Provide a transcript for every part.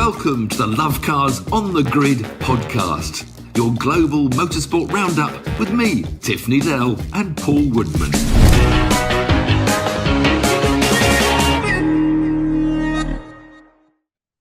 Welcome to the Lovecars on the Grid podcast, your global motorsport roundup with me, Tiff, Needell and Paul Woodman.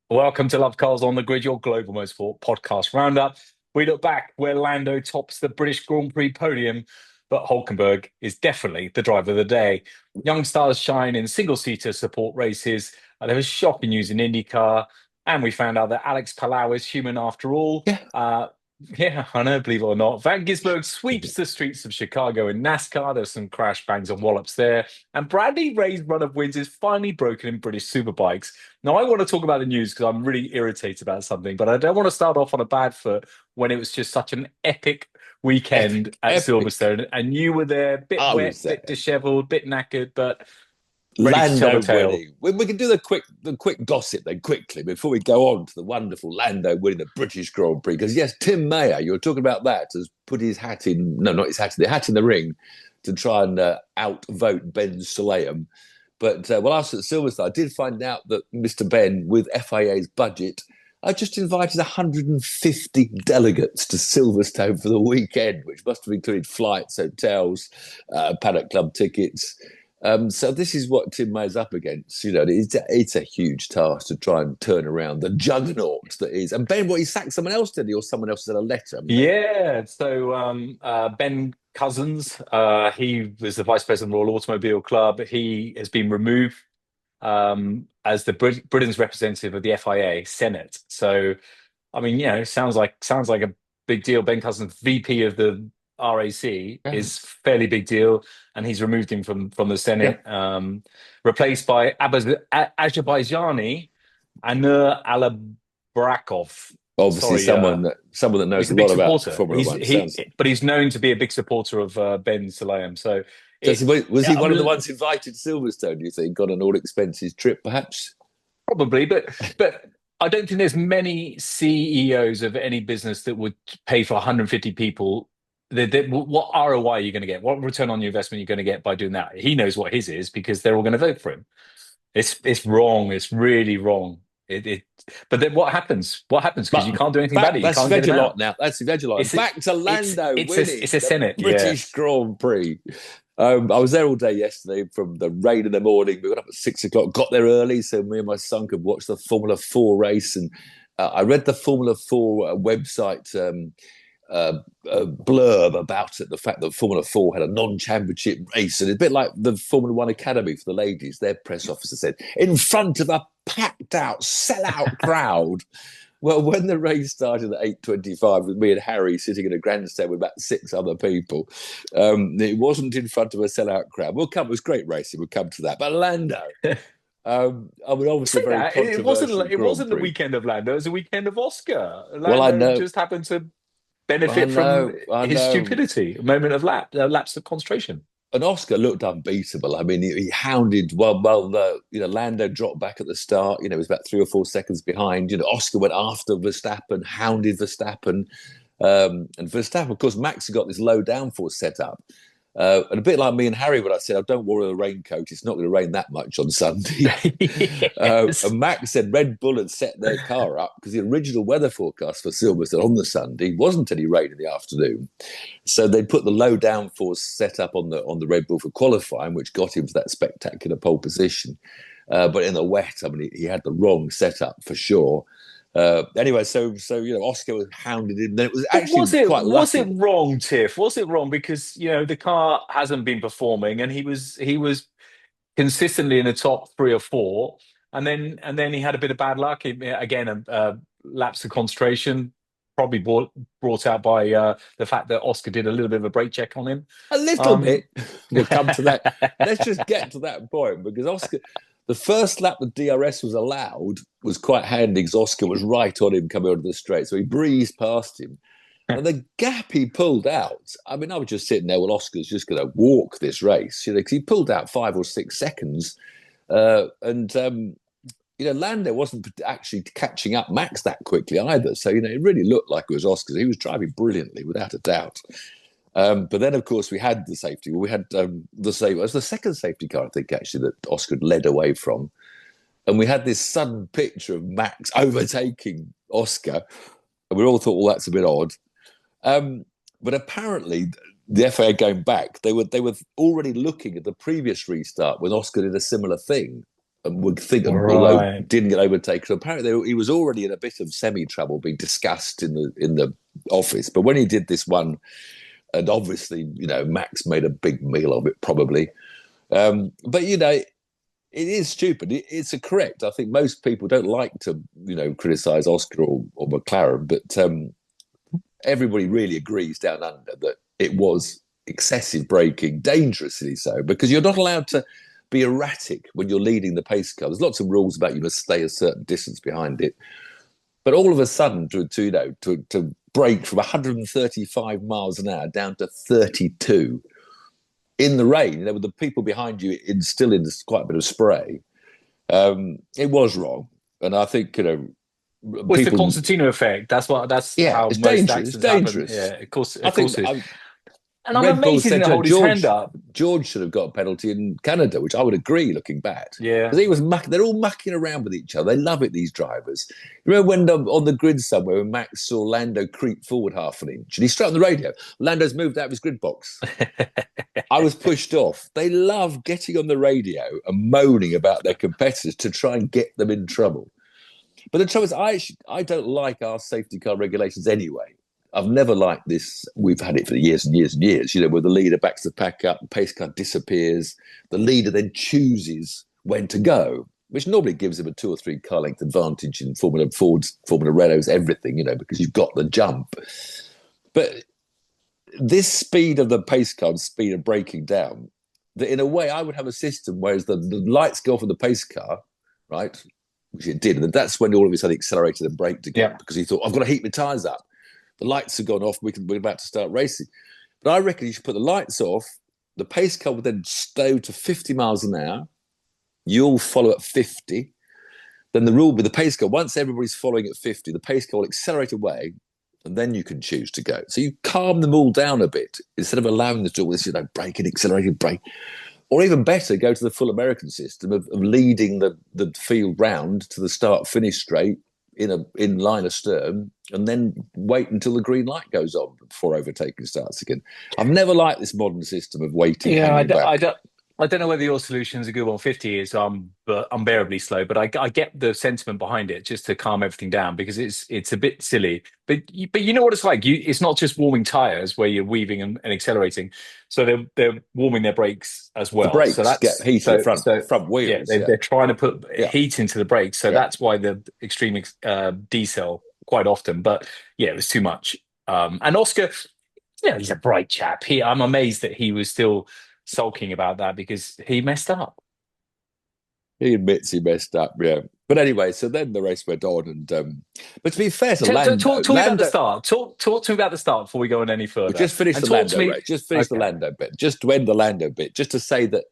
Welcome to Lovecars on the Grid, your global motorsport podcast roundup. We look back where Lando tops the British Grand Prix podium, but Hulkenberg is definitely the driver of the day. Young stars shine in single-seater support races. There was shocking news in Indycar, and we found out that Alex Palau is human after all. Yeah, I know, believe it or not. Van Gisberg sweeps the streets of Chicago in NASCAR. There's some crash bangs and wallops there. And Bradley Ray's run of wins is finally broken in British Superbikes. Now, I want to talk about the news because I'm really irritated about something, but I don't want to start off on a bad foot when it was just such an epic weekend at Silverstone. And you were there, bit wet, bit dishevelled, bit knackered, but Lando winning. We can do the quick gossip then quickly before we go on to the wonderful Lando winning the British Grand Prix. Because yes, Tim Mayer, you were talking about that, has put his hat in, no, not his hat, the hat in the ring to try and outvote Ben Sulayem. But while I was at Silverstone, I did find out that Mr. Ben, with FIA's budget, I just invited 150 delegates to Silverstone for the weekend, which must have included flights, hotels, paddock club tickets. So this is what Tim Mayer's up against. You know, it's a huge task to try and turn around the juggernaut that is. And Ben, he sacked someone else, did he? Or someone else said a letter? Yeah. So Ben Cousins, he was the vice president of the Royal Automobile Club. He has been removed as the Britain's representative of the FIA Senate. So, I mean, you know, sounds like a big deal. Ben Cousins, VP of the RAC, is fairly big deal, and he's removed him from the Senate, replaced by Azerbaijan Anur Alabrakov. Obviously, someone that knows a lot about Formula One. But he's known to be a big supporter of Ben Sulayem. So, was he one of the ones invited to Silverstone, do you think, on an all-expenses trip, perhaps? Probably, but I don't think there's many CEOs of any business that would pay for 150 people. What ROI are you going to get? What return on your investment are you going to get by doing that? He knows what his is because they're all going to vote for him. It's wrong. It's really wrong. But then what happens? What happens? Because you can't do anything about it. You can't get it out now. That's Vegelot. Back to Lando winning. It's a Senate. British Grand Prix. I was there all day yesterday from the rain in the morning. We got up at 6 o'clock, got there early so me and my son could watch the Formula 4 race. And I read the Formula 4 website blurb about it, the fact that Formula 4 had a non-championship race, and it's a bit like the Formula 1 Academy for the ladies. Their press officer said, in front of a packed-out, sell-out crowd. Well, when the race started at 8:25 with me and Harry sitting in a grandstand with about 6 other people, it wasn't in front of a sell-out crowd. It was great racing, we'll come to that. But Lando... I mean, obviously, very controversial. It wasn't the weekend of Lando, it was the weekend of Oscar. Well, I know. Just happened to benefit from his stupidity, a moment of lapse of concentration. And Oscar looked unbeatable. I mean, he hounded. Lando dropped back at the start. You know, it was about 3 or 4 seconds behind. You know, Oscar went after Verstappen, hounded Verstappen, and Verstappen, of course, Max had got this low downforce set up. And a bit like me and Harry, when I said, don't worry the raincoat, it's not going to rain that much on Sunday. Yes. And Max said Red Bull had set their car up because the original weather forecast for Silverstone on the Sunday wasn't any rain in the afternoon. So they put the low downforce set up on the Red Bull for qualifying, which got him to that spectacular pole position. But in the wet, I mean, he had the wrong setup for sure. Anyway, so you know, Oscar was hounded him. Then it was actually quite lucky. Was it wrong, Tiff? Was it wrong because you know the car hasn't been performing, and he was consistently in the top 3 or 4, and then he had a bit of bad luck. Again, a lapse of concentration, probably brought out by the fact that Oscar did a little bit of a brake check on him. A little bit. We'll come to that. Let's just get to that point because Oscar. The first lap the DRS was allowed was quite handy because Oscar was right on him coming onto the straight. So he breezed past him. And the gap he pulled out, I mean, I was just sitting there, well, Oscar's just going to walk this race, you know, because he pulled out 5 or 6 seconds. Lando wasn't actually catching up Max that quickly either. So, you know, it really looked like it was Oscar. He was driving brilliantly, without a doubt. But then, of course, we had the safety. We had it was the second safety car, I think, actually, that Oscar led away from. and we had this sudden picture of Max overtaking Oscar, and we all thought, well, that's a bit odd. But apparently, the FIA going back, they were already looking at the previous restart when Oscar did a similar thing, and would think, although didn't get overtaken. So apparently, he was already in a bit of semi-trouble, being discussed in the office. But when he did this one, and obviously, Max made a big meal of it, probably. But it is stupid. It's correct. I think most people don't like to, criticise Oscar or McLaren, but everybody really agrees down under that it was excessive braking, dangerously so, because you're not allowed to be erratic when you're leading the pace car. There's lots of rules about you must stay a certain distance behind it. But all of a sudden, to brake from 135 miles an hour down to 32 in the rain, with the people behind you still in quite a bit of spray, it was wrong. And I think, it's the Constantino effect. That's how it's most dangerous. accidents It's dangerous. happen. Yeah, of course. And Red I'm amazed he Bull didn't hold his hand up. George should have got a penalty in Canada, which I would agree, looking back. Yeah, because he was they're all mucking around with each other. They love it, these drivers. You remember when on the grid somewhere, when Max saw Lando creep forward half an inch, and he straight on the radio. Lando's moved out of his grid box. I was pushed off. They love getting on the radio and moaning about their competitors to try and get them in trouble. But the trouble is, I don't like our safety car regulations anyway. I've never liked this. We've had it for years and years and years, where the leader backs the pack up, the pace car disappears. The leader then chooses when to go, which normally gives him a 2 or 3 car length advantage in Formula Fords, Formula Renaults, everything, because you've got the jump. But this speed of the pace car and speed of breaking down, that in a way I would have a system whereas the lights go off on the pace car, right, which it did, and that's when all of a sudden accelerated and braked again, because he thought, I've got to heat my tyres up. The lights have gone off. We're about to start racing. But I reckon you should put the lights off. The pace car will then stow to 50 miles an hour. You'll follow at 50. Then the rule with the pace car, once everybody's following at 50, the pace car will accelerate away, and then you can choose to go. So you calm them all down a bit instead of allowing them to do all this, braking, accelerating, brake. Or even better, go to the full American system of leading the field round to the start-finish straight in line astern, and then wait until the green light goes on before overtaking starts again. I've never liked this modern system of waiting. Yeah, I don't know whether your solution is a good one. 50 is unbearably slow, but I get the sentiment behind it, just to calm everything down, because it's a bit silly. But you know what it's like. It's not just warming tires where you're weaving and accelerating. So they're warming their brakes as well. The brakes so that's, get heat in front wheels. They're trying to put heat into the brakes. So that's why the extreme decel quite often. But yeah, it was too much. And Oscar, he's a bright chap. I'm amazed that he was still sulking about that, because he messed up. He admits he messed up, yeah. But anyway, so then the race went on, and but to be fair to Lando, talk to me about the start. Talk to me about the start before we go on any further. Just finish the Lando race. Just finish the Lando bit. Just to end the Lando bit. Just to say that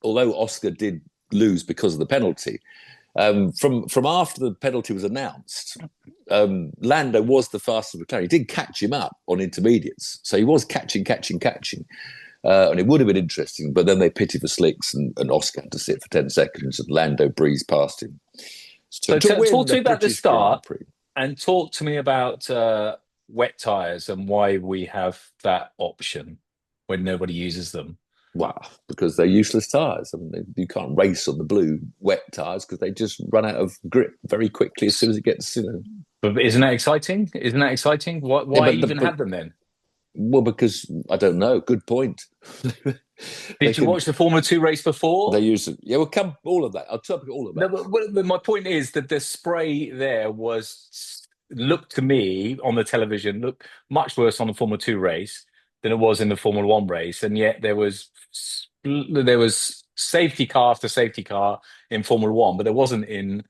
although Oscar did lose because of the penalty, from after the penalty was announced, Lando was the fastest McLaren. He did catch him up on intermediates, so he was catching. And it would have been interesting, but then they pitted for slicks, and Oscar had to sit for 10 seconds, and Lando breezed past him. So talk to me about the start, and talk to me about wet tyres and why we have that option when nobody uses them. Well, because they're useless tyres. I mean, you can't race on the blue wet tyres because they just run out of grip very quickly as soon as it gets, But isn't that exciting? Why even have them then? Well, because I don't know. Good point. Did you watch the Formula 2 race before? They use it. Yeah, come all of that. I'll talk all of that. No, but my point is that the spray there looked to me on the television much worse on the Formula 2 race than it was in the Formula 1 race, and yet there was safety car after safety car in Formula 1, but there wasn't in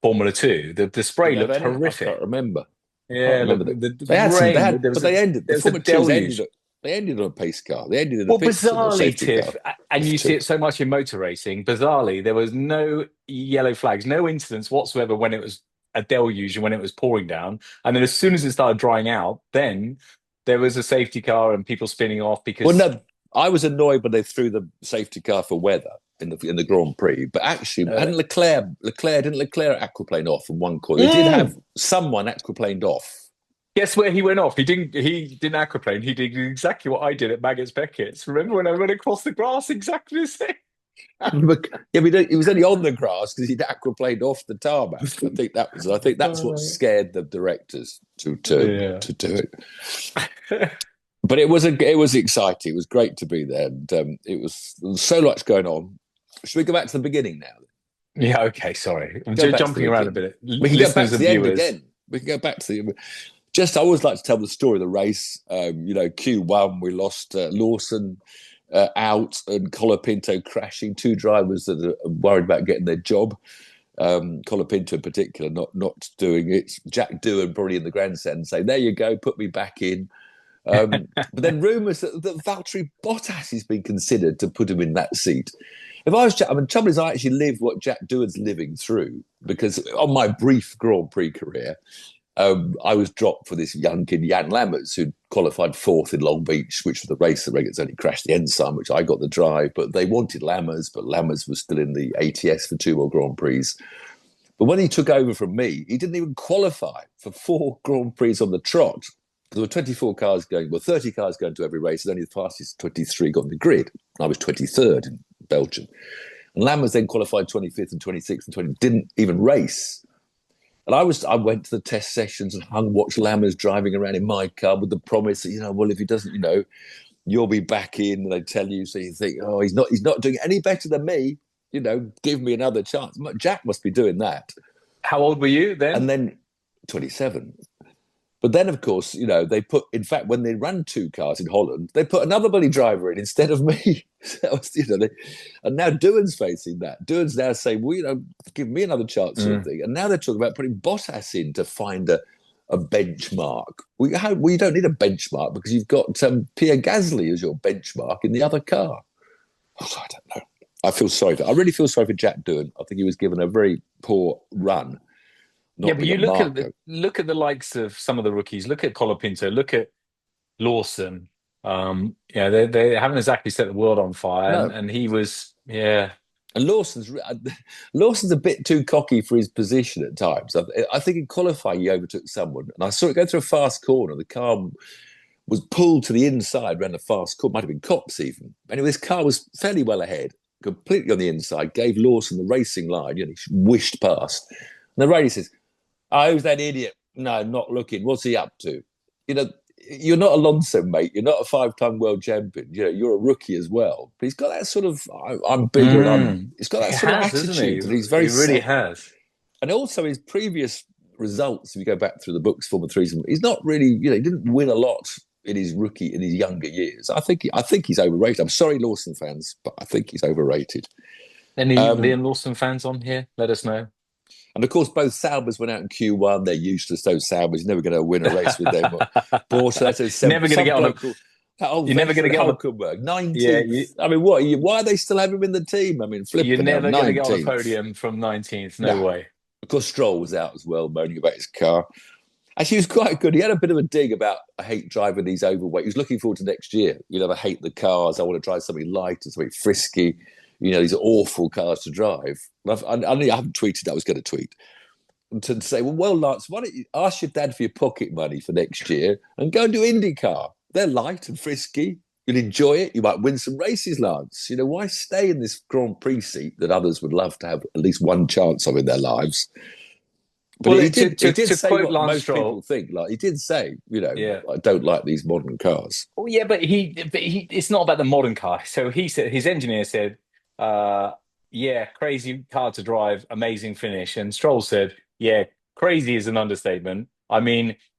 Formula 2. The spray looked horrific. I can't remember. Yeah, they ended. The Formula 2s ended on a pace car. They ended in a bizarrely, Tiff, and you see it so much in motor racing. Bizarrely, there was no yellow flags, no incidents whatsoever when it was a deluge and when it was pouring down. And then as soon as it started drying out, then there was a safety car and people spinning off because. Well, no, I was annoyed when they threw the safety car for weather in the Grand Prix, but actually, hadn't didn't Leclerc aquaplane off in one corner? They did have someone aquaplaned off. Guess where he went off? He didn't aquaplane. He did exactly what I did at Maggots Beckett's. Remember when I went across the grass? Exactly the same. Yeah, he was only on the grass because he'd aquaplaned off the tarmac. I think that's what scared the directors to do it. But it was exciting. It was great to be there, and there was so much going on. Should we go back to the beginning now? Yeah. Okay. Sorry, I'm jumping around a bit. We can go back to the end again. We can go back to the. I always like to tell the story of the race. Q1, we lost Lawson out and Colapinto crashing. Two drivers that are worried about getting their job. Colapinto in particular, not doing it. Jack Doohan probably in the grandstand saying, "There you go, put me back in." But then rumours that Valtteri Bottas has been considered to put him in that seat. If I was Jack, trouble is I actually lived what Jack Doohan's living through, because on my brief Grand Prix career, I was dropped for this young kid, Jan Lammers, who qualified fourth in Long Beach, which was the race that Regatta's only crashed the ensign, which I got the drive. But they wanted Lammers, but Lammers was still in the ATS for 2 more Grand Prix. But when he took over from me, he didn't even qualify for 4 Grand Prix on the trot. There were 24 cars going, 30 cars going to every race, and only the fastest 23 got on the grid. I was 23rd in Belgium. And Lammers then qualified 25th and 26th and 20th, didn't even race. And I went to the test sessions and watched Lammers driving around in my car with the promise that, if he doesn't, you'll be back in. And they tell you, so you think, oh, he's not doing any better than me. Give me another chance. Jack must be doing that. How old were you then? And then 27. But then, of course, they put, in fact, when they ran 2 cars in Holland, they put another bloody driver in instead of me. That was, and now Doohan's facing that. Doohan's now saying, give me another chance sort of thing. And now they're talking about putting Bottas in to find a benchmark. We don't need a benchmark because you've got Pierre Gasly as your benchmark in the other car. Oh, I don't know. I really feel sorry for Jack Doohan. I think he was given a very poor run. But you look at the likes of some of the rookies. Look at Colapinto. Look at Lawson. They haven't exactly set the world on fire, and he was, And Lawson's a bit too cocky for his position at times. I think in qualifying he overtook someone, and I saw it go through a fast corner. The car was pulled to the inside, ran a fast corner. Might have been Cops even. Anyway, this car was fairly well ahead, completely on the inside. Gave Lawson the racing line. He whished past, and the radio says, "Oh, who's that idiot? No, not looking. What's he up to?" You're not Alonso, mate. You're not a 5-time world champion. You're a rookie as well. But he's got that sort of, I'm bigger. He's got that sort of attitude. And he's very He really has. And also his previous results, if you go back through the books, Formula 3, he's not really, he didn't win a lot in his younger years. I think he's overrated. I'm sorry, Lawson fans, but I think he's overrated. Any Liam Lawson fans on here? Let us know. And of course, both Saubers went out in Q1. They're useless, those Saubers. You're never going to win a race with them. Never going to get on you're never going to get on Hulkenberg, 19th. Why are they still having him in the team? You're never going to get on a podium from 19th. No way. Of course, Stroll was out as well, moaning about his car. Actually, he was quite good. He had a bit of a dig about, I hate driving these overweight. He was looking forward to next year. I hate the cars. I want to drive something light and something frisky. These are awful cars to drive. I haven't tweeted. I was going to tweet to say, well, Lance, why don't you ask your dad for your pocket money for next year and go and do Indycar? They're light and frisky. You'll enjoy it. You might win some races, Lance. Why stay in this Grand Prix seat that others would love to have at least one chance of in their lives? But he did say what most people think. Like he did say, I don't like these modern cars. Well, yeah, but he it's not about the modern car. So he said, his engineer said, crazy car to drive, amazing finish. And Stroll said, crazy is an understatement.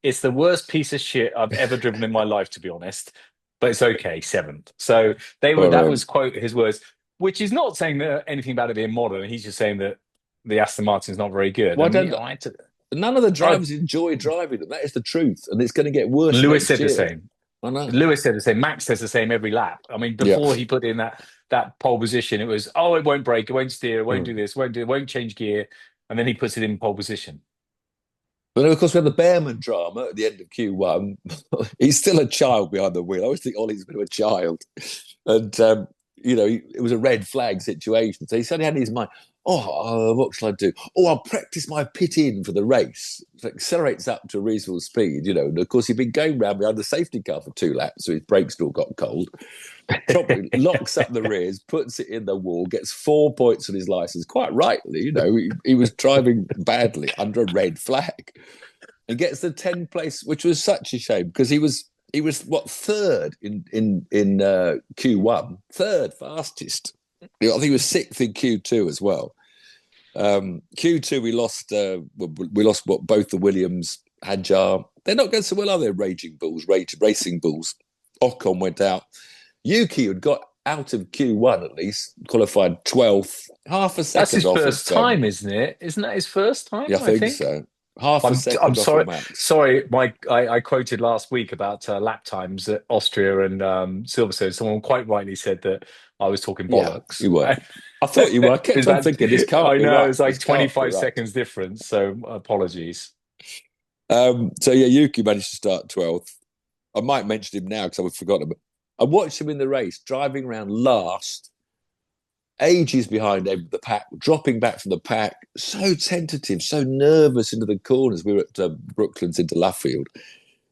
It's the worst piece of shit I've ever driven in my life, to be honest. But it's okay, 7th. So that was quote his words, which is not saying that anything about it being modern. He's just saying that the Aston Martin's not very good. None of the drivers enjoy driving them. That is the truth, and it's going to get worse. Lewis said the same. I know. Lewis said the same. Max says the same every lap. Before he put in that pole position, it was, it won't brake, it won't steer, it won't do this, it won't change gear, and then he puts it in pole position. But of course, we had the Bearman drama at the end of Q1. He's still a child behind the wheel. I always think Ollie's a bit of a child. And, it was a red flag situation. So he suddenly had in his mind, what shall I do? I'll practice my pit in for the race. It accelerates up to a reasonable speed, And of course, he'd been going round behind the safety car for 2 laps, so his brakes still got cold. Probably locks up the rears, puts it in the wall, gets 4 points on his license. Quite rightly, he was driving badly under a red flag. And gets the 10th place, which was such a shame because he was third in Q1, third fastest. I think he was 6th in Q2 as well. Q2 we lost what both the Williams, Hadjar. They're not going so well, are they? Racing Bulls. Ocon went out. Yuki had got out of Q1 at least, qualified 12th, half a second. That's his off first time, isn't it? Isn't that his first time? Yeah, I think so. Half a second. I'm sorry. Off Max. Sorry, I quoted last week about lap times at Austria and Silverstone. Someone quite rightly said that I was talking bollocks. Yeah, you were. I thought you were. I kept on thinking this can't be right. I know, it's like 25 seconds difference, so apologies. Yuki managed to start 12th. I might mention him now because I've forgotten him. I watched him in the race, driving around last, ages behind the pack, dropping back from the pack, so tentative, so nervous into the corners. We were at Brooklands into Luffield.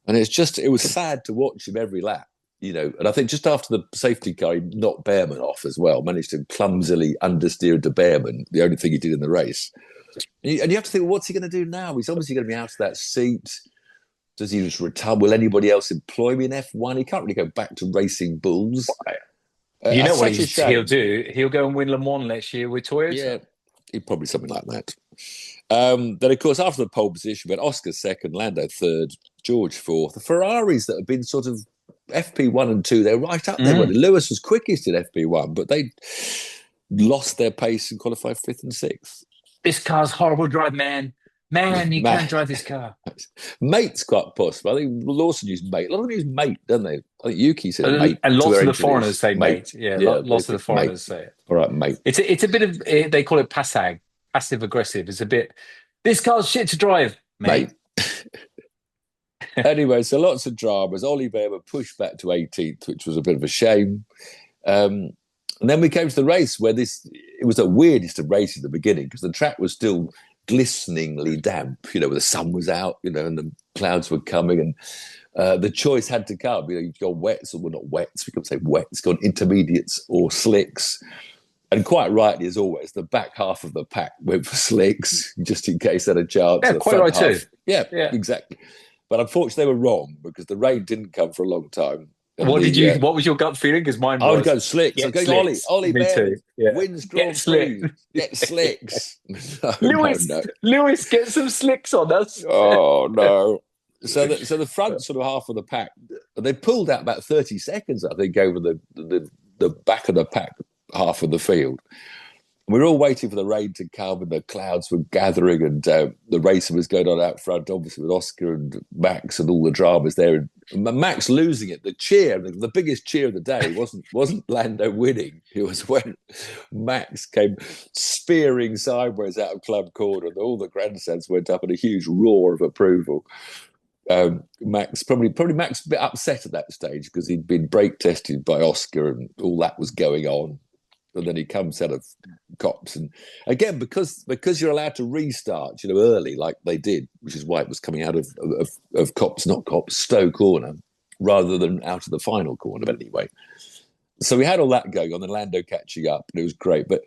And it was sad to watch him every lap. And I think just after the safety car, he knocked Behrman off as well, managed to clumsily understeer into Behrman, the only thing he did in the race. And you have to think, well, what's he going to do now? He's obviously going to be out of that seat. Does he just retire? Will anybody else employ him in F1? He can't really go back to Racing Bulls. You know what he'll do? He'll go and win Le Mans next year with Toyota. Yeah, he'd probably something like that. Then, of course, after the pole position, we had Oscar second, Lando third, George fourth. The Ferraris that have been sort of FP1 and 2, they're right up there. Lewis was quickest in FP1, but they lost their pace and qualified 5th and 6th. This car's horrible drive, man. You can't drive this car. Mate's quite possible. I think Lawson used mate. A lot of them use mate, don't they? I think Yuki said mate. And lots of the foreigners say mate. Yeah, lots of the foreigners say it. All right, mate. It's a bit of, they call it passag, passive aggressive. It's a bit, this car's shit to drive, mate. Anyway, so lots of dramas. Ollie Behrman pushed back to 18th, which was a bit of a shame. And then we came to the race where it was the weirdest of races at the beginning because the track was still glisteningly damp, where the sun was out, and the clouds were coming, and the choice had to come. You've got wets, or not wets, we can say wets, got intermediates or slicks. And quite rightly, as always, the back half of the pack went for slicks, just in case they had a chance. Yeah, quite right too. Yeah, exactly. But unfortunately, they were wrong because the rain didn't come for a long time. What was your gut feeling? Because mine was... I would go slicks. I'd go Ollie Me too. Yeah. Wins Grand Prix. Get slicks. Lewis, get some slicks on us. Oh, no. So the front sort of half of the pack, they pulled out about 30 seconds, I think, over the back of the pack, half of the field. We were all waiting for the rain to come and the clouds were gathering and the racing was going on out front, obviously with Oscar and Max and all the dramas there. And Max losing it, the cheer, the biggest cheer of the day wasn't Lando winning. It was when Max came spearing sideways out of Club Corner and all the grandstands went up in a huge roar of approval. Max probably Max a bit upset at that stage because he'd been brake tested by Oscar and all that was going on. And then he comes out of Cops, and again because you're allowed to restart, early like they did, which is why it was coming out of Cops, not Cops, Stowe corner, rather than out of the final corner. But anyway, so we had all that going on, and Lando catching up, and it was great. But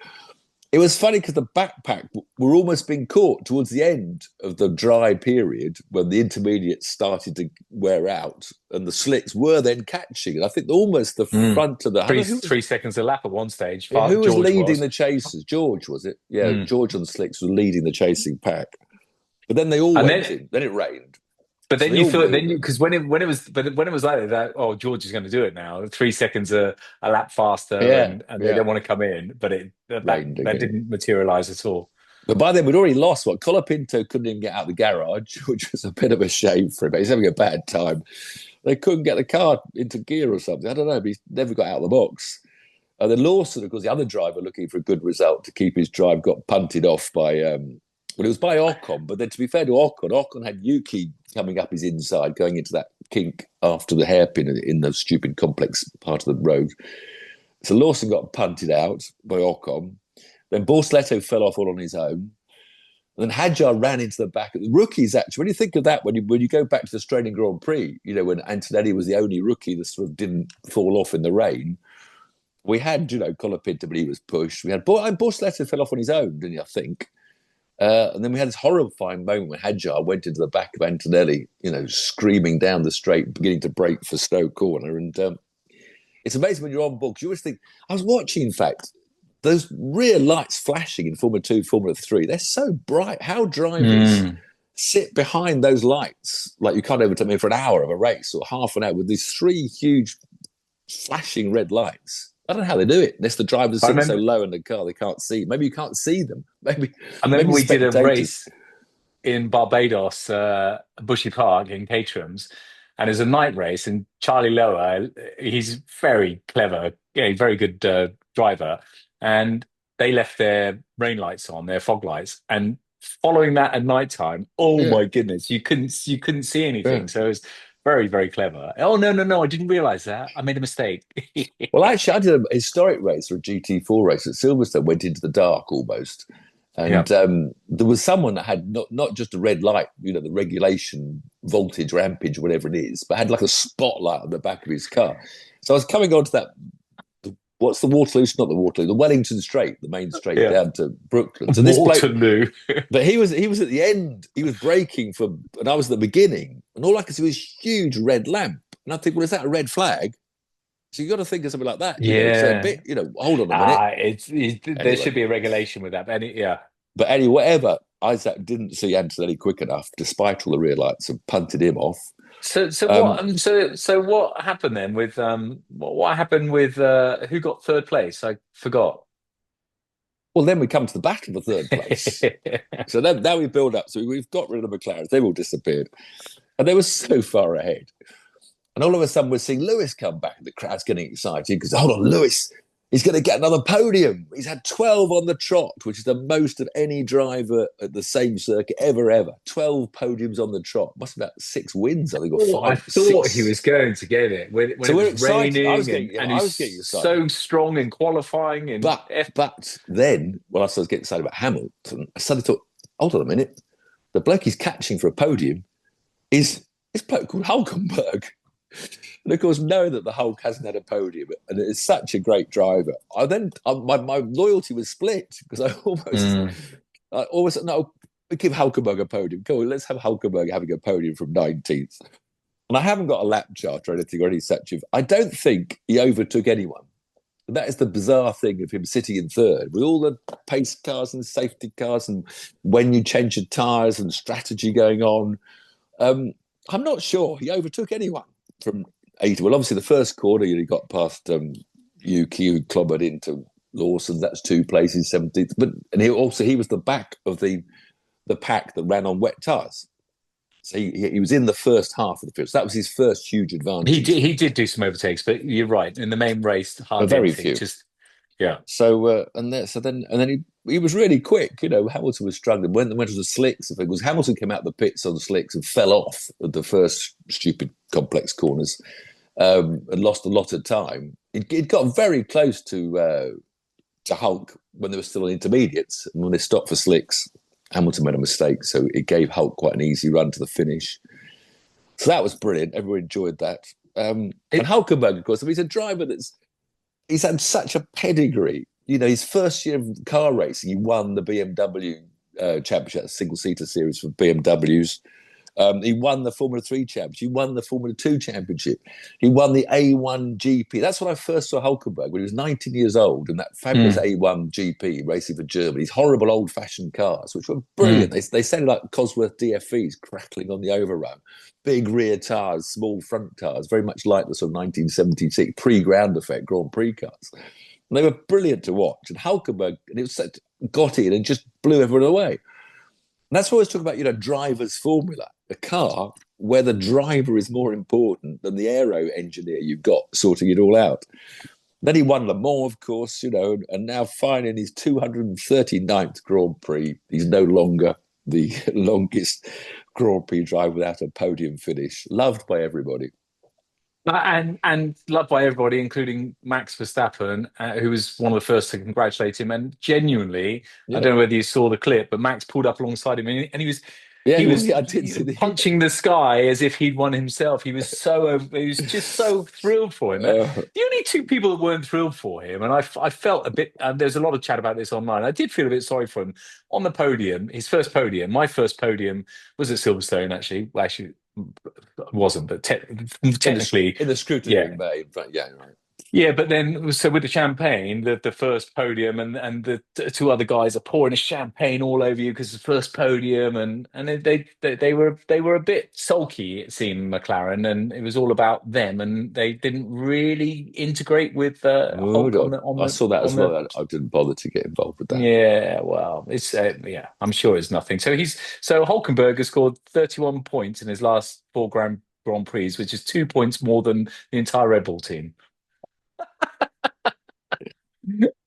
it was funny because the backpack were almost being caught towards the end of the dry period when the intermediates started to wear out and the slicks were then catching. And I think almost the front of the... 3 seconds a lap at one stage. Who was leading the chasers? George, was it? Yeah, George on the slicks was leading the chasing pack. But then they all went in. Then it rained. But then you feel because when it was like that, George is going to do it now. 3 seconds a lap faster, and they don't want to come in. But that didn't materialise at all. But by then we'd already lost. Colapinto couldn't even get out of the garage, which was a bit of a shame for him. He's having a bad time. They couldn't get the car into gear or something. I don't know. But he's never got out of the box. Then Lawson, of course, the other driver looking for a good result to keep his drive, got punted off by. Well, it was by Ocon, but then to be fair to Ocon had Yuki coming up his inside, going into that kink after the hairpin in the stupid complex part of the road. So Lawson got punted out by Ocon. Then Borsaletto fell off all on his own. And then Hadjar ran into the back of the rookies. Actually, when you think of that, when you go back to the Australian Grand Prix, when Antonelli was the only rookie that sort of didn't fall off in the rain, we had, Colapinto, but he was pushed. We had Borsaletto fell off on his own, didn't you, I think? And then we had this horrifying moment when Hadjar went into the back of Antonelli, screaming down the straight, beginning to brake for Stowe Corner. And it's amazing when you're on board, because you always think, I was watching, in fact, those rear lights flashing in Formula 2, Formula 3, they're so bright. How drivers sit behind those lights, like you can't overtake me for an hour of a race or half an hour with these three huge flashing red lights. I don't know how they do it. Unless the drivers sit so low in the car, they can't see. Maybe you can't see them. I remember we did a race in Barbados, Bushy Park in Caterhams, and it was a night race. And Charlie Lower, he's very clever, very good driver. And they left their rain lights on, their fog lights, and following that at night time, my goodness, you couldn't see anything. So it was very, very clever. Oh, no, I didn't realise that. I made a mistake. Well, actually, I did a historic race, or a GT4 race at Silverstone, went into the dark almost. And there was someone that had not just a red light, the regulation voltage, rampage, whatever it is, but had like a spotlight on the back of his car. So I was coming onto that, what's the Waterloo? Not the Waterloo, the Wellington Straight, the main straight down to Brooklyn. So this Waterloo. But he was at the end. He was braking and I was at the beginning, and all I could see was huge red lamp. And I think, well, is that a red flag? So you got to think of something like that. So a bit, hold on a minute. There should be a regulation with that. But anyway, whatever. Isaac didn't see Antonelli quick enough, despite all the rear lights, and punted him off. So what happened then with what happened with who got third place? I forgot. Well, then we come to the battle for third place. So now we build up. So we've got rid of the McLarens. They've all disappeared. And they were so far ahead. And all of a sudden we're seeing Lewis come back, and the crowd's getting excited because, hold on, Lewis, he's going to get another podium. He's had 12 on the trot, which is the most of any driver at the same circuit ever. 12 podiums on the trot. Must have about 6 wins, I think, or 5. I thought he was going to get it when so it was raining. I was getting excited. So strong in qualifying. But then, when I started getting excited about Hamilton, I suddenly thought, hold on a minute. The bloke he's catching for a podium is this bloke called Hulkenberg. And of course, knowing that the Hulk hasn't had a podium and it is such a great driver, my loyalty was split, because I always said, no, we give Hulkenberg a podium. Go on, let's have Hulkenberg having a podium from 19th. And I haven't got a lap chart or anything or any such. I don't think he overtook anyone. And that is the bizarre thing of him sitting in third with all the pace cars and safety cars and when you change your tyres and strategy going on. I'm not sure he overtook anyone from 80. Well, obviously the first corner he got past Yuki, who clobbered into Lawson. That's 2 places, 17th. And he was the back of the pack that ran on wet tyres. So he was in the first half of the field. So that was his first huge advantage. He did do some overtakes, but you're right. In the main race, hardly very few. So then he was really quick. Hamilton was struggling. Went to the slicks. I think Hamilton came out the pits on the slicks and fell off at the first stupid complex corners and lost a lot of time. It got very close to Hulk when they were still on intermediates, and when they stopped for slicks, Hamilton made a mistake, so it gave Hulk quite an easy run to the finish. So that was brilliant. Everyone enjoyed that. And Hulkenberg, of course, he's a driver he's had such a pedigree. His first year of car racing, he won the BMW championship, single-seater series for BMWs. He won the Formula 3 championship. He won the Formula 2 championship. He won the A1 GP. That's when I first saw Hulkenberg, when he was 19 years old, and that fabulous A1 GP racing for Germany. These horrible old-fashioned cars, which were brilliant. They sounded like Cosworth DFEs crackling on the overrun. Big rear tyres, small front tyres, very much like the sort of 1976 pre-ground effect Grand Prix cars. And they were brilliant to watch. And Hulkenberg, got in and just blew everyone away. And that's what I always talk about, driver's formula. A car where the driver is more important than the aero engineer you've got sorting it all out. Then he won Le Mans, of course, and now finally in his 239th Grand Prix, he's no longer the longest Grand Prix driver without a podium finish. Loved by everybody. And loved by everybody, including Max Verstappen, who was one of the first to congratulate him. And genuinely, I Yeah. don't know whether you saw the clip, but Max pulled up alongside him, and Yeah, he was yeah, I did see the. punching the sky as if he'd won himself. He was just so thrilled for him. Uh, The only two people that weren't thrilled for him, and I felt a bit. There's a lot of chat about this online. I did feel a bit sorry for him on the podium. His first podium, my first podium was at Silverstone. Actually, it wasn't, but technically, in the scrutiny yeah. ring bay in front. Yeah, right. Yeah, but then so with the champagne, the first podium, and the two other guys are pouring a champagne all over you because it's the first podium, and they were a bit sulky, it seemed, McLaren, and it was all about them, and they didn't really integrate with Oh Hulk God, I saw that as on the. well. I didn't bother to get involved with that. Yeah, well, it's yeah, I'm sure it's nothing. So Hulkenberg has scored 31 points in his last four Grand Prix, which is 2 points more than the entire Red Bull team.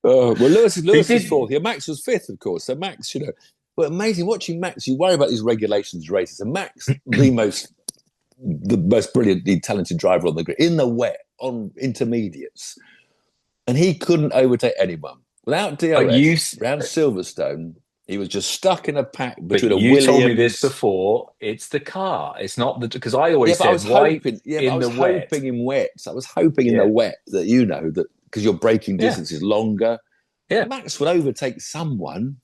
Well, He Lewis was did. fourth. Yeah, Max was fifth, of course. So Max, but amazing watching Max. You worry about these regulations races, and Max, the most brilliantly talented driver on the grid in the wet on intermediates, and he couldn't overtake anyone without But you, DRS s- round Silverstone. He was just stuck in a pack but between a you told me this Williams. before. It's the car. It's not the because I Yeah, always but I was said why hoping. Yeah, but I in was the wet. hoping in wets. I was hoping in the Yeah, wet that that because your braking yeah, distance is longer, yeah. Max would overtake someone,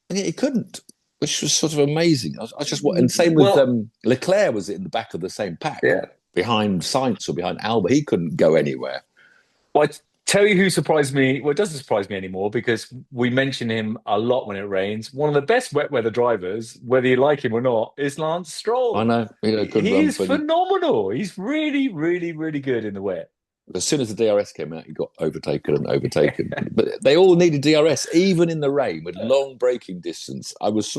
and yet he couldn't, which was sort of amazing. I just and same with Well, Leclerc was in the back of the same pack yeah. behind Sainz or behind Albert. He couldn't go anywhere. Well, I tell you who surprised me. Well, it doesn't surprise me anymore because we mention him a lot when it rains. One of the best wet weather drivers, whether you like him or not, is Lance I Stroll. know he had a good He run, is but phenomenal. He's really, really, really good in the wet. as soon as the DRS came out, he got overtaken and overtaken. But they all needed DRS, even in the rain with long braking distance. I was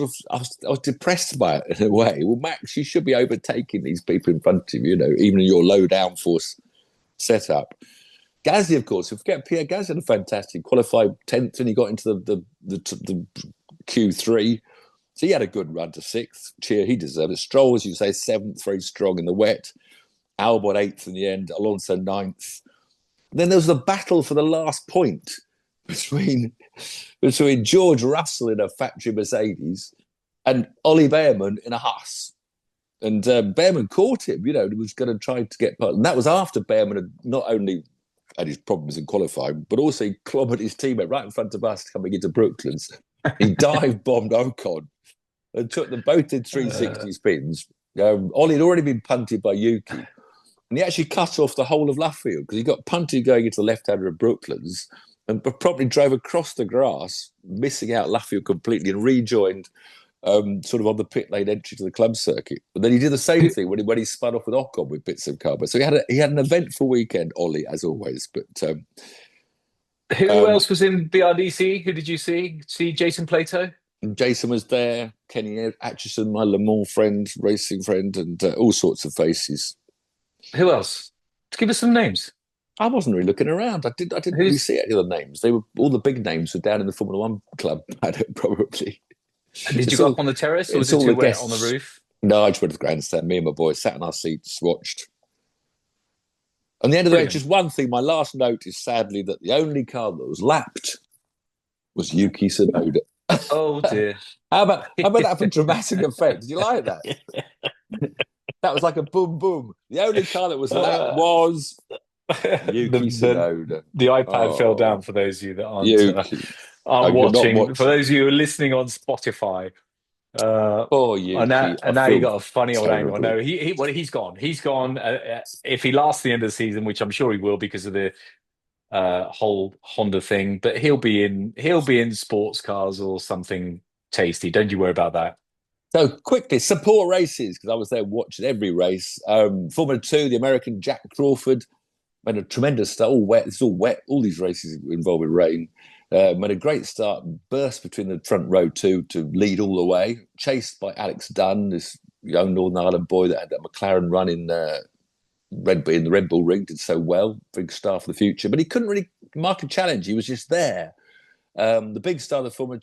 depressed by it in a way. Well, Max, you should be overtaking these people in front of you, even in your low downforce setup. Gasly, of course, if forget Pierre Gasly had a fantastic qualified 10th and he got into the Q3. So he had a good run to sixth. Cheer, he deserved it. Stroll, as you say, seventh, very strong in the wet. Albon eighth in the end, Alonso ninth. Then there was the battle for the last point between George Russell in a factory Mercedes and Ollie Behrman in a Haas. And Behrman caught him, and was going to try to get part. And that was after Behrman had not only had his problems in qualifying, but also he clobbered his teammate right in front of us coming into Brooklands. He dive bombed Ocon and took them both in 360 spins. Ollie had already been punted by Yuki. And he actually cut off the whole of Luffield because he got punted going into the left-hander of Brooklands and probably drove across the grass, missing out Luffield completely and rejoined sort of on the pit lane entry to the club circuit. And then he did the same thing when he spun off with Ocon with bits of carbon. So he had an eventful weekend, Ollie, as always. But Who else was in BRDC? Who did you see? See Jason Plato? Jason was there, Kenny Atchison, my Le Mans friend, racing friend, and all sorts of faces. Who else? Give us some names. I wasn't really looking around. I didn't really Who's see any of the names. They were all the big names were down in the Formula One club paddock, probably. Did you It's go all up on the terrace or was it's it all too the wet on the guests. roof? No, I just went to the grandstand. Me and my boys sat in our seats, watched. On the end of the race, Brilliant. just one thing. My last note is sadly that the only car that was lapped was Yuki Tsunoda. Oh dear. How about that for dramatic effect? Did you like that? That was like a boom boom. The only car that was lapped was Yuki Tsunoda. The iPad fell down Oh, for those of you that Yuki. aren't You're not watching. For watching. those of you who are listening on Spotify, Oh, and Yuki. I now you feel got a funny old angle. terrible. No, he's gone. He's gone. If he lasts the end of the season, which I'm sure he will because of the whole Honda thing, but he'll be in sports cars or something tasty. Don't you worry about that. So quickly, support races, because I was there watching every race. Formula 2, the American Jack Crawford made a tremendous start. All wet. It's all wet. All these races involving rain. Made a great start, burst between the front row two to lead all the way. Chased by Alex Dunn, this young Northern Ireland boy that had that McLaren run in the Red Bull ring, did so well. Big star for the future. But he couldn't really mark a challenge. He was just there. The big star of the Formula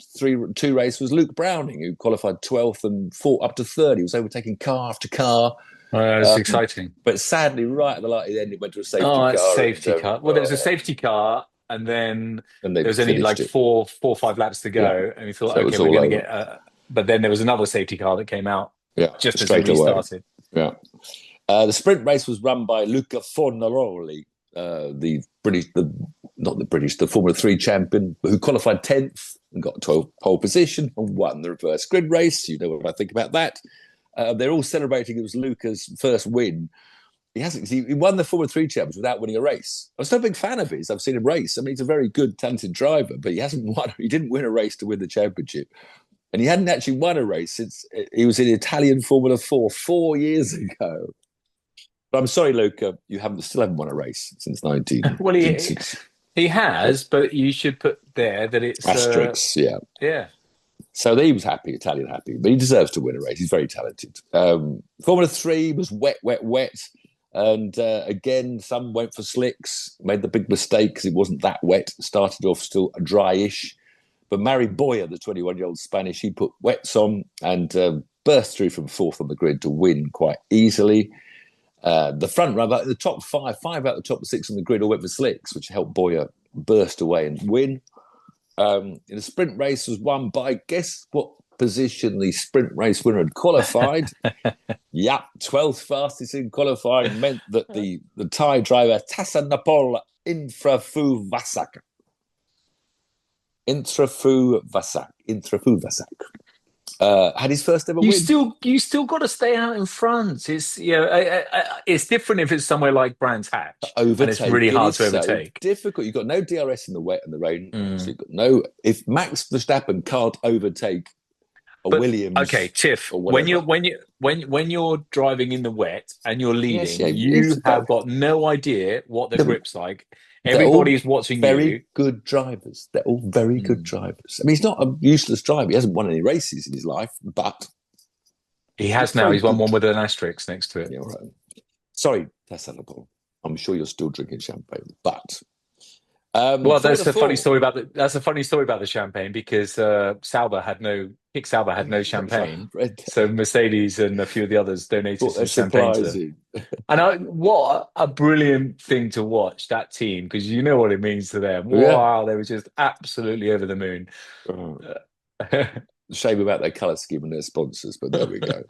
2 race was Luke Browning, who qualified 12th and fought up to third. He was overtaking car after car. It's exciting. But sadly, right at the light end, it went to a safety Oh, car. it's safety car. Well, there was a safety car, and then and there was only like it. four or five laps to go, Yeah. and we thought, So it okay, was we're all going to over. get. But then there was another safety car that came out just as straight it away. restarted. Yeah. The sprint race was run by Luca Fornaroli, the Formula 3 champion, who qualified 10th and got 12th pole position and won the reverse grid race. You know what I think about that. They're all celebrating it was Luca's first win. He won the Formula 3 Championship without winning a race. I was not a big fan of his. I've seen him race. I mean, he's a very good, talented driver, but he didn't win a race to win the championship. And he hadn't actually won a race since he was in Italian Formula 4 years ago. But I'm sorry, Luca, you still haven't won a race since 19. Well, he has, but you should put there that it's asterisks. Yeah. So he was happy, Italian happy, but he deserves to win a race. He's very talented. Formula 3 was wet. And again, some went for slicks, made the big mistake because it wasn't that wet. Started off still dryish. But Mari Boya, the 21-year-old Spanish, he put wets on and burst through from fourth on the grid to win quite easily. The front runner, the top five out of the top six on the grid all went for slicks, which helped Boya burst away and win. In the sprint race was won by, guess what position the sprint race winner had qualified? 12th fastest in qualifying meant that the Thai driver Tassanapol Intrafu Vasak had his first ever win. You still got to stay out in front. It's it's different if it's somewhere like Brands Hatch, and it's really hard to overtake. So difficult. You've got no DRS in the wet and the rain. So you've got if Max Verstappen can't overtake Williams. Okay, Tiff. When you're driving in the wet and you're leading, you have got no idea what the grip's like. Everybody's watching you. Very good drivers. They're all very good drivers. I mean, he's not a useless driver. He hasn't won any races in his life, but he has now. He's won one with an asterisk next to it. Yeah, right. Sorry, Tassanapol. I'm sure you're still drinking champagne, but. That's a funny story about the champagne because Sauber had no champagne, so Mercedes and a few of the others donated some champagne. And what a brilliant thing to watch that team, because you know what it means to them. Wow, they were just absolutely over the moon. Shame about their colour scheme and their sponsors, but there we go.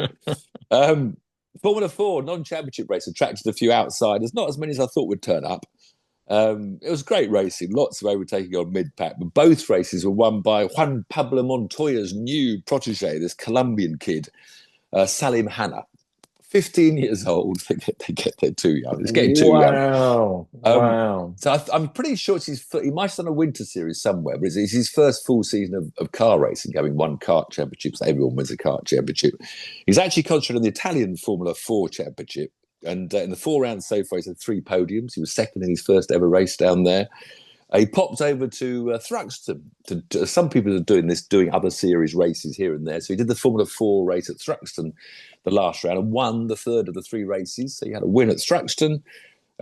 Formula 4 non-championship race attracted a few outsiders, not as many as I thought would turn up. It was great racing, lots of overtaking on mid-pack, but both races were won by Juan Pablo Montoya's new protege, this Colombian kid, Salim Hanna. 15 years old. They get there too young. It's getting too young. Wow. So I'm pretty sure he might have done a winter series somewhere, but it's his first full season of car racing, having won kart championships. Everyone wins a kart championship. He's actually concentrated on the Italian Formula 4 championship. And in the 4 rounds so far, he's had 3 podiums. He was second in his first ever race down there. He popped over to Thruxton. Some people are doing other series races here and there. So he did the Formula 4 race at Thruxton the last round and won the third of the 3 races. So he had a win at Thruxton,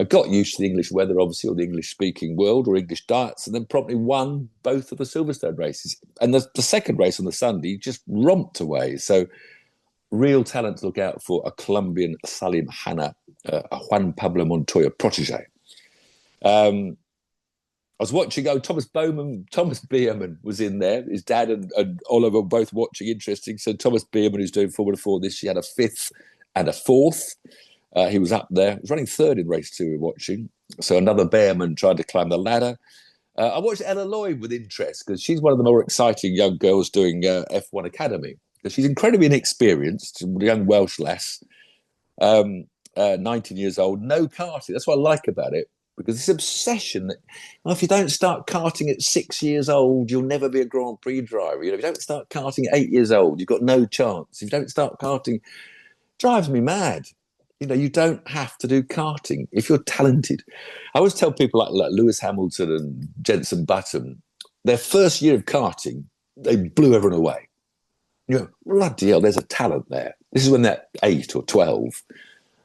got used to the English weather, obviously, or the English-speaking world, or English diets, and then promptly won both of the Silverstone races. And the second race on the Sunday, he just romped away. So real talent to look out for, a Colombian Salim Hanna, a Juan Pablo Montoya protege. I was watching, Thomas Bierman was in there. His dad and Oliver were both watching, interesting. So Thomas Bierman, who's doing Formula 4 this year, had a 5th and a 4th. He was up there. He was running 3rd in race 2 we were watching. So another Bierman tried to climb the ladder. I watched Ella Lloyd with interest because she's one of the more exciting young girls doing F1 Academy. She's incredibly inexperienced, a young Welsh lass, 19 years old, no karting. That's what I like about it, because this obsession that if you don't start karting at 6 years old, you'll never be a Grand Prix driver. If you don't start karting at 8 years old, you've got no chance. If you don't start karting, drives me mad. You don't have to do karting if you're talented. I always tell people like Lewis Hamilton and Jenson Button, their first year of karting, they blew everyone away. Bloody hell, there's a talent there. This is when they're 8 or 12.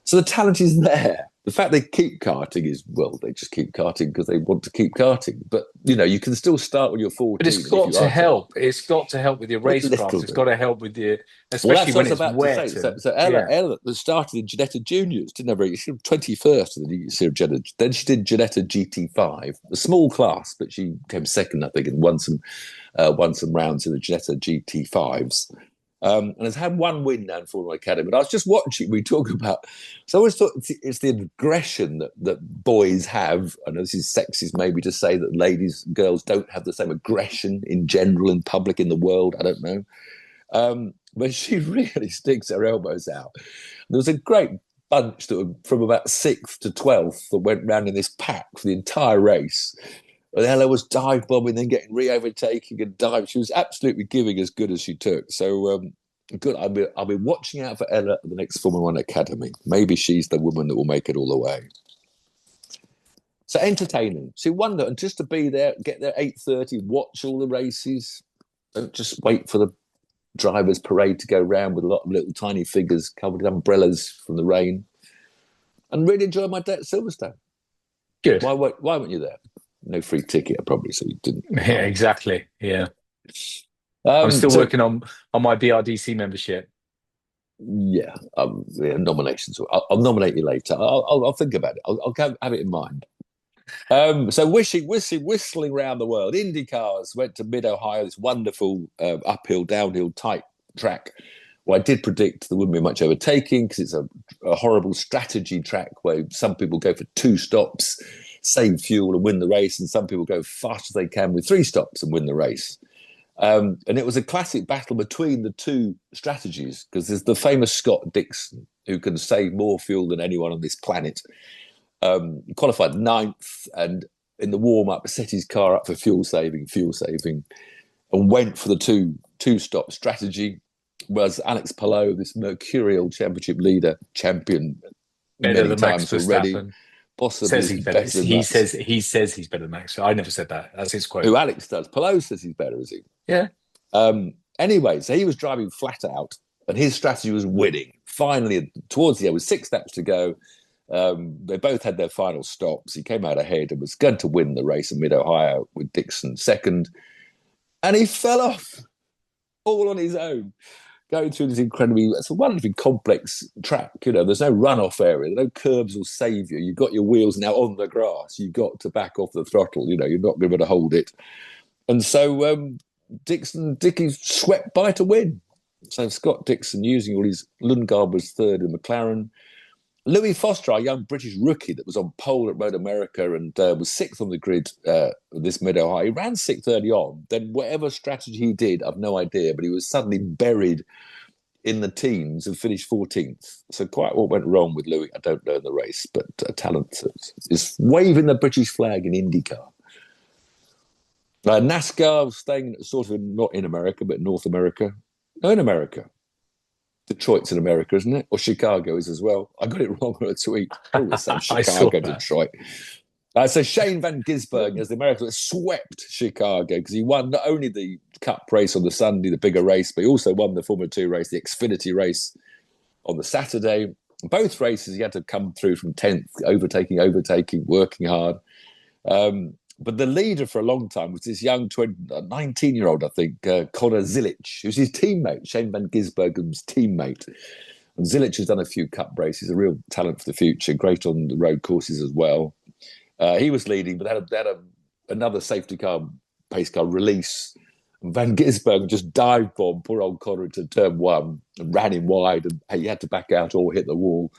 So the talent is there. the fact they keep karting is, well, they just keep karting because they want to keep karting. But, you can still start when you're 14. But it's got to help. It's got to help with your racecraft. It's got to help with your, especially when it's wet. So Ella that started in Ginetta Juniors, didn't have she was 21st in the Series. Then she did Ginetta GT5, a small class, but she came second, I think, and won some rounds in the Ginetta GT5s. And has had one win now in Formula Academy. But I was just watching, we talk about, so I always thought it's the aggression that boys have. I know this is sexist maybe to say that girls don't have the same aggression in general in public in the world. I don't know. But she really sticks her elbows out. There was a great bunch that were from about 6th to 12th that went round in this pack for the entire race. And Ella was dive bombing, then getting re-overtaking and dive. She was absolutely giving as good as she took. So good. I'll be watching out for Ella at the next Formula One Academy. Maybe she's the woman that will make it all the way. So entertaining. So wonder, and just to be there, get there 8:30, watch all the races. Don't just wait for the drivers' parade to go round with a lot of little tiny figures covered in umbrellas from the rain. And really enjoy my day at Silverstone. Good. Why weren't you there? No free ticket, probably, so you didn't. Yeah, exactly. Yeah. I'm still working on my BRDC membership. Yeah, nominations. I'll nominate you later. I'll think about it. I'll have it in mind. So whistling around the world. Indycars went to Mid-Ohio, this wonderful uphill, downhill, tight track. Well, I did predict there wouldn't be much overtaking because it's a horrible strategy track where some people go for 2 stops, save fuel and win the race, and some people go fast as they can with 3 stops and win the race. And it was a classic battle between the 2 strategies because there's the famous Scott Dixon who can save more fuel than anyone on this planet. Qualified 9th and in the warm-up set his car up for fuel saving and went for the 2-stop strategy. Whereas Alex Palou, this mercurial championship leader, champion many times already, possibly says he's better than Max. He says he's better than Max. I never said that. That's his quote. Who Alex does. Palou says he's better, is he? Yeah. Anyway, so he was driving flat out and his strategy was winning. Finally, towards the end, with 6 laps to go, they both had their final stops. He came out ahead and was going to win the race in Mid-Ohio with Dixon second. And he fell off all on his own. Going through this it's a wonderfully complex track. There's no runoff area, no curbs will save you. You've got your wheels now on the grass. You've got to back off the throttle. You're not going to be able to hold it. And so Dickie swept by to win. So Scott Dixon using all his Lundgaard was third in McLaren. Louis Foster, our young British rookie that was on pole at Road America and was 6th on the grid this Mid-Ohio. He ran 6th early on. Then whatever strategy he did, I've no idea, but he was suddenly buried in the teens and finished 14th. So quite what went wrong with Louis, I don't know in the race, but a talent is waving the British flag in IndyCar. NASCAR was staying sort of not in America, but North America. No, in America. Detroit's in America, isn't it? Or Chicago is as well. I got it wrong on a tweet. I always say Chicago, Detroit. So Shane Van Gisbergen, as the American, swept Chicago because he won not only the Cup race on the Sunday, the bigger race, but he also won the Formula 2 race, the Xfinity race on the Saturday. Both races he had to come through from 10th, overtaking, working hard. But the leader for a long time was this young 19-year-old, I think, Connor Zilic, who's his teammate, Shane Van Gisbergen's teammate. And Zilic has done a few Cup races, a real talent for the future, great on the road courses as well. He was leading, but they had another safety car, pace car release. And Van Gisbergen just dive bombed poor old Connor into turn 1 and ran him wide, and he had to back out or hit the wall.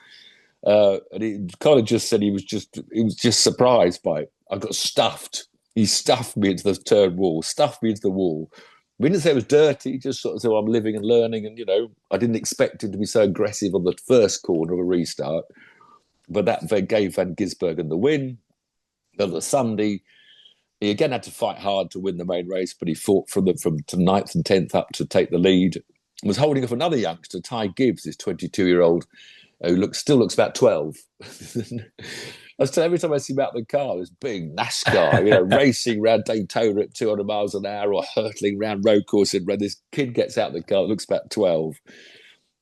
And Connor just said he was just surprised by it. I got stuffed. He stuffed me into the turn wall, stuffed me into the wall. We didn't say it was dirty, just sort of said, I'm living and learning. And, I didn't expect him to be so aggressive on the first corner of a restart. But that gave Van Gisbergen the win. On the Sunday, he again had to fight hard to win the main race, but he fought from 9th and 10th up to take the lead. And was holding off another youngster, Ty Gibbs, this 22-year-old, who still looks about 12. Every time I see him out the car, this big NASCAR, racing around Daytona at 200 miles an hour or hurtling around road courses. This kid gets out the car, looks about 12.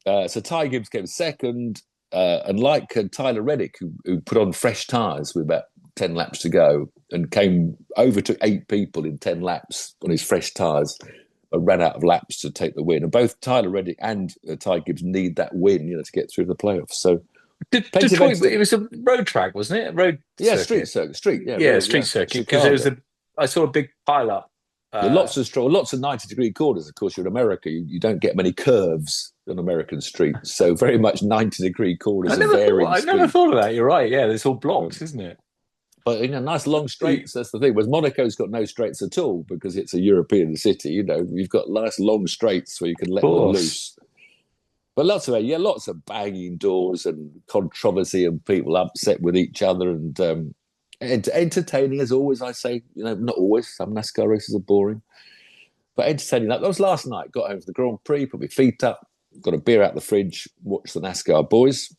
So Ty Gibbs came second. like Tyler Reddick, who put on fresh tyres with about 10 laps to go and overtook 8 people in 10 laps on his fresh tyres, and ran out of laps to take the win. And both Tyler Reddick and Ty Gibbs need that win, to get through the playoffs. So Detroit, it was a road track, wasn't it? Street circuit. Street circuit. Because I saw a big pile up. Lots of 90-degree corners. Of course, you're in America. You don't get many curves on American streets, so very much 90-degree corners. I never thought of that. You're right. Yeah, there's all blocks, isn't it? But nice long straights. That's the thing. Whereas Monaco's got no straights at all because it's a European city. You've got nice long straights where you can let them loose. But lots of banging doors and controversy and people upset with each other and entertaining as always. I say, not always. Some NASCAR races are boring, but entertaining. That was last night. Got home from the Grand Prix, put my feet up, got a beer out the fridge, watched the NASCAR boys.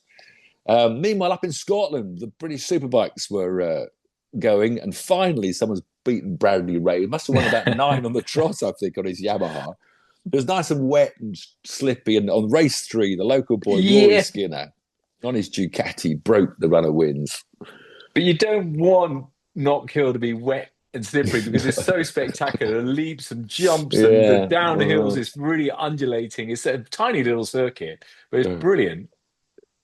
Meanwhile, up in Scotland, the British Superbikes were going, and finally someone's beaten Bradley Ray. He must have won about 9 on the trot, I think, on his Yamaha. It was nice and wet and slippy. And on race 3, the local boy, Rory Skinner, on his Ducati, broke the run of wins. But you don't want Knock Hill to be wet and slippery because it's so spectacular. The leaps and jumps and the downhills, it's really undulating. It's a tiny little circuit, but it's brilliant.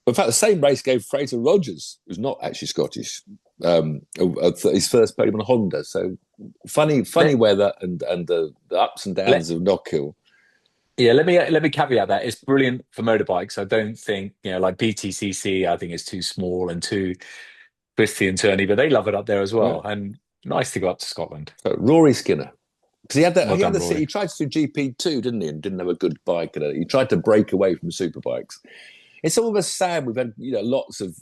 In fact, the same race gave Fraser Rogers, who's not actually Scottish, his first podium on a Honda. So funny weather and the ups and downs of Knock Hill. Yeah, let me caveat that. It's brilliant for motorbikes. I don't think, like BTCC, I think it's too small and too twisty and turny, but they love it up there as well. Yeah. And nice to go up to Scotland. Rory Skinner. Because he had that. He tried to do GP2, didn't he? And didn't have a good bike. He tried to break away from Superbikes. It's almost sad. We've had lots of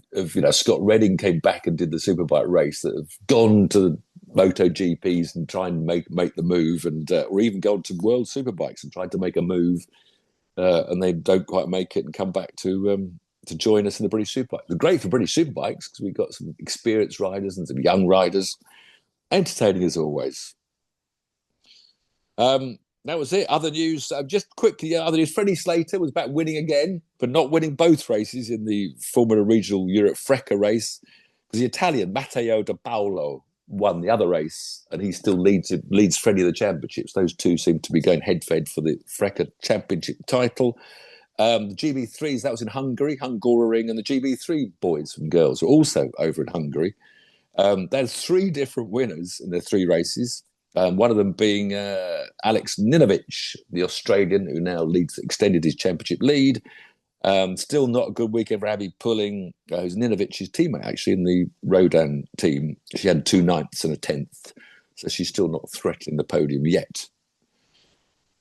Scott Redding came back and did the Superbike race that have gone to MotoGPs and try and make the move, and or even gone to World Superbikes and tried to make a move, and they don't quite make it and come back to join us in the British Superbike. It's great for British Superbikes because we've got some experienced riders and some young riders. Entertaining as always. That was it. Other news, just quickly, other news. Freddie Slater was back winning again, but not winning both races in the Formula Regional Europe FRECA race. Because the Italian, Matteo De Paolo, won the other race, and he still leads Freddie the championships. Those two seem to be going head-to-head for the FRECA championship title. The GB3s, that was in Hungary, Hungaroring, and the GB3 boys and girls were also over in Hungary. There's 3 different winners in their 3 races. One of them being Alex Ninovich, the Australian, who now extended his championship lead. Still not a good weekend for Abby Pulling, who's Ninovich's teammate, actually, in the Rodan team. She had 2 9ths and a 10th, so she's still not threatening the podium yet.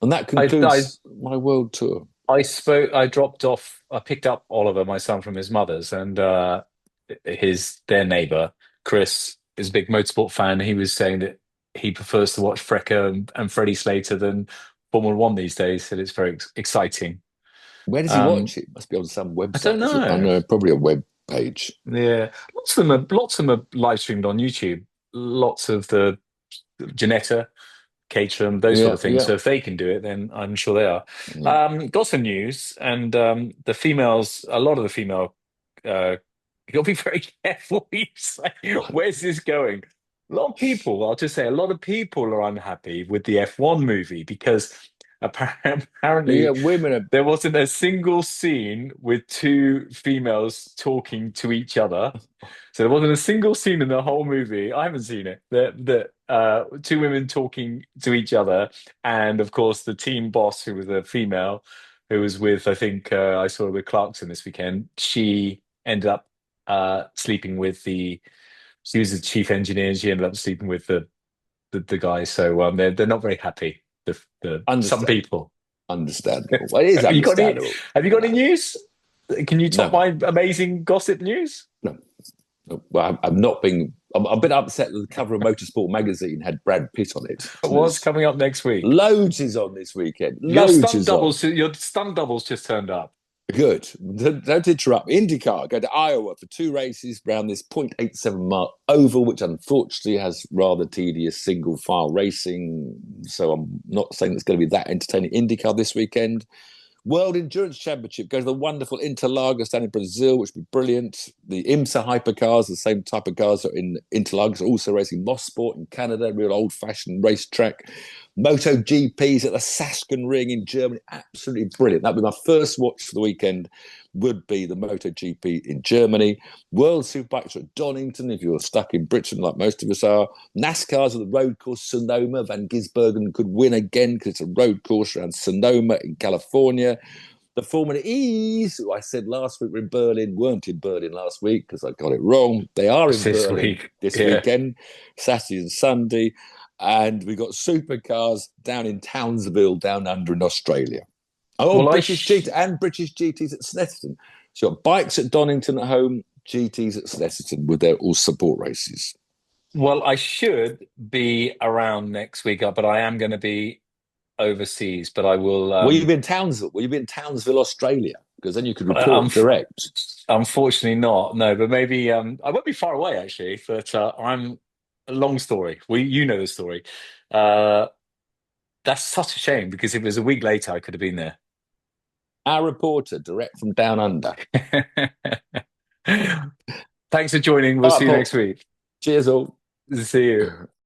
And that concludes my world tour. I picked up Oliver, my son, from his mother's, and their neighbour, Chris, is a big motorsport fan. He was saying that he prefers to watch FRECA and Freddie Slater than Formula One these days, and it's very exciting. Where does he watch it? Must be on some website. I don't know. I know, probably a web page. Yeah, lots of them are live streamed on YouTube. Lots of the Janetta, Caterham, those sort of things. Yeah. So if they can do it, then I'm sure they are. Got some news, and the females. A lot of the female. You'll be very careful. You say, where's this going? A lot of people are unhappy with the F1 movie because apparently there wasn't a single scene with 2 females talking to each other. So there wasn't a single scene in the whole movie. I haven't seen it. That 2 women talking to each other. And of course, the team boss, who was a female, who was with, I think I saw her with Clarkson this weekend. She ended up sleeping with she was the chief engineer, and she ended up sleeping with the guy. So they're not very happy. Some people. Understandable. Well, it is understandable. Have you got any news? Can you top my amazing gossip news? No. Well, I'm a bit upset that the cover of Motorsport magazine had Brad Pitt on it. What's coming up next week? Loads is on this weekend. Your stunt doubles just turned up. Good. Don't interrupt. IndyCar go to Iowa for 2 races around this 0.87 mile oval, which unfortunately has rather tedious single file racing. So I'm not saying it's going to be that entertaining. IndyCar this weekend. World Endurance Championship, go to the wonderful Interlagos down in Brazil, which would be brilliant. The IMSA hypercars, the same type of cars that are in Interlagos, are also racing Motorsport in Canada, real old-fashioned racetrack. MotoGP's at the Sasken Ring in Germany, absolutely brilliant. That'd be my first watch for the weekend, would be the MotoGP in Germany. World Superbikes at Donington, if you're stuck in Britain like most of us are. NASCAR's at the road course Sonoma. Van Gisbergen could win again because it's a road course around Sonoma in California. The Formula E's, who I said last week were in Berlin, weren't in Berlin last week because I got it wrong. They are in This Berlin week. this Yeah. weekend, Saturday and Sunday. And we got supercars down in Townsville, down under in Australia. Oh, Well, British GTs at Snetterton. So you've got bikes at Donington at home, GTs at Snetterton with their all support races. Well, I should be around next week, but I am going to be overseas. But I will. Will you be in Townsville? Will you be in Townsville, Australia? Because then you could report direct. Unfortunately, not. No, but maybe I won't be far away actually. But I'm a long story. You know the story. That's such a shame because if it was a week later, I could have been there. Our reporter, direct from down under. Thanks for joining. We'll see you Paul. next week. Cheers all. See you.